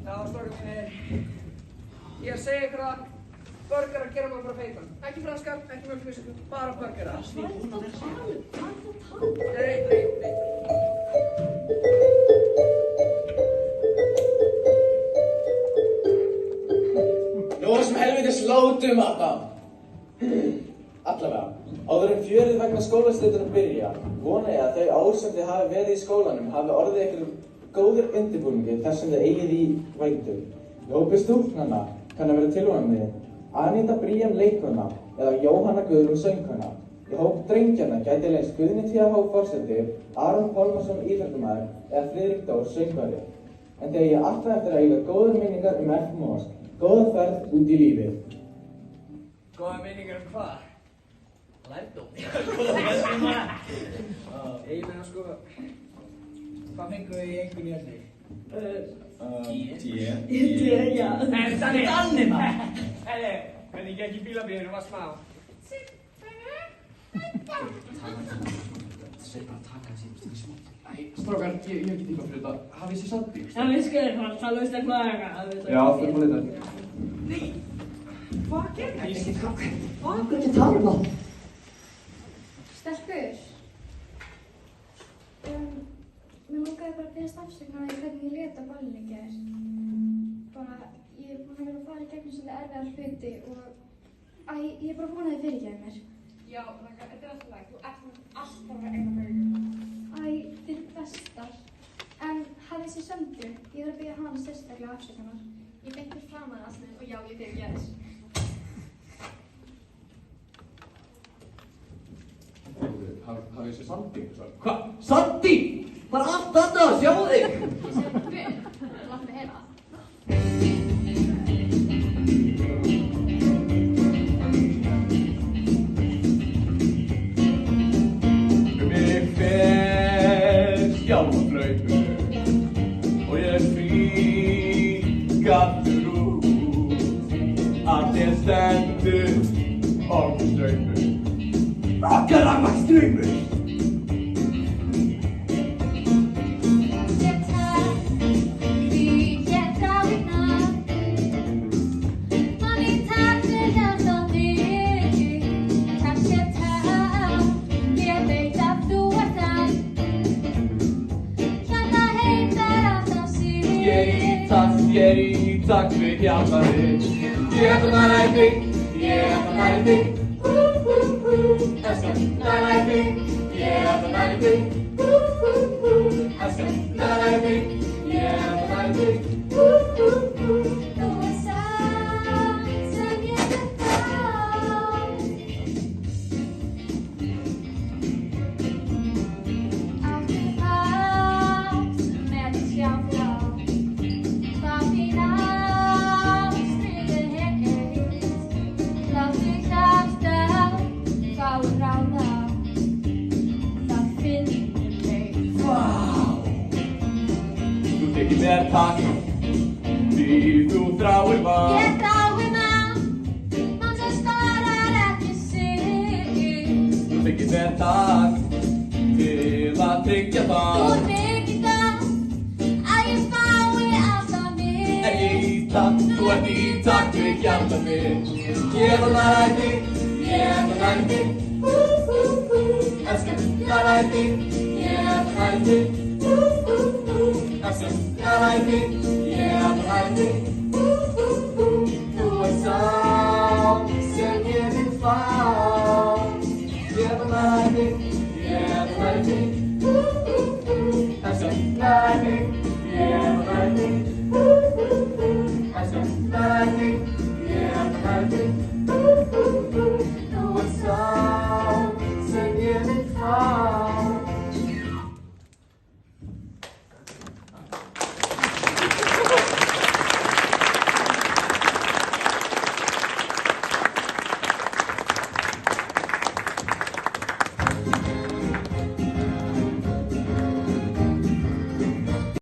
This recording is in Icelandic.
Já, strákar mínir. Ég segi ykkur að burgerar gera maður bara feitan. Ekki franskar, ekki mjölkvísur, bara burgerar. Hvað er þetta að tala um? Nei. Nú var sem helvitis látum þarna. Allavega, áður en fjörið vegna skólaslitunum byrja, vona ég að þau ár sem þið hafi verið í skólanum hafi orðið ykkur góður undirbúningi þar sem þið eigið í vændum. Í hópi stúlknanna kann að vera tilvonandi Aníta Bríam leikkona eða Jóhanna Guðrún söngkona. Í hóp drengjana gæti leynst Guðni T.H. forseti, Aron Pálmason íþróttamaður eða Friðrik Dór söngvari. En þegar ég alltaf eftir að eiga góðar minningar F-Mosk, góða ferð út í lífið. Góða minningar hvað? Lærdóm. Ég meina sko, hvað fengum við í einhvern í öllu? D, já. Danni maður! Herri, hvernig gekk í bílabíðinu, var smá? Strákar, ég hef ekki tíma fyrir þetta. Hafið þið sandbíl? Já, við skoðum það, það lögst eitthvað eitthvað. Já, fyrir að leta. Nei! Hvað gerði ég? Hvað er þetta að tala um það? Stelpur, mér langaði bara að biðjast afsökunar á því hvernig ég lét á ballinu í gær. Bara, ég er búin að vera að fara í gegnum svolítið erfiðar hluti og ég er bara búin að þið fyrirgefa mér. Já, Raka, þetta er alltaf lægt. Þú ert alltaf að eina mögum. Þið eru bestar. En hafið þessi söndu, ég þarf að biðja hana sérstaklega afsökunar. Ég beinti fram að það og já, ég fyrirgefa þess. Hafið þið sandbíl? Hvað? Sandbíl? Bara allt þetta, sjáu þig! Ég segi guð, látt mig heyra það. Mig fer skjálflautur og ég flýg aftur út. Allt stendur orkustraumur. Rafmagnsstraumur! Ég er í takt við hjartað þitt. Ég ætla að næra í þig. Ég ætla að næra í þig. Elskar, næra í þig. Ég ætla að næra í þig. Elskar, næra í þig. Ég ætla að næra í þig. Þú er samt sem ég vil fá. Áttu hátt með þitt sjálflá. Það þín ástriðu heitt. Láttu hjarta fá ráða. Það finnur mig. Vá! Þú tekir mér takk, því þú þráir mann. Ég þrái mann sem sparar ekki sig. Þú tekir mér takk, til að tryggja Þú það. tryggir það að ég fái alltaf mig. En ég í takt, þú ert í takt við hjartað mitt. Ég ætla að næra í þig. Ég ætla að næra í þig. Elskar, næra í þig. Ég ætla að næra í þig. Elskar, næra í þig. Ég ætla að næra í þig. Þú er samt sem ég vil fá. Ég ætla að næra í þig. Ég ætla að næra í þig. Elskar, næra í þig.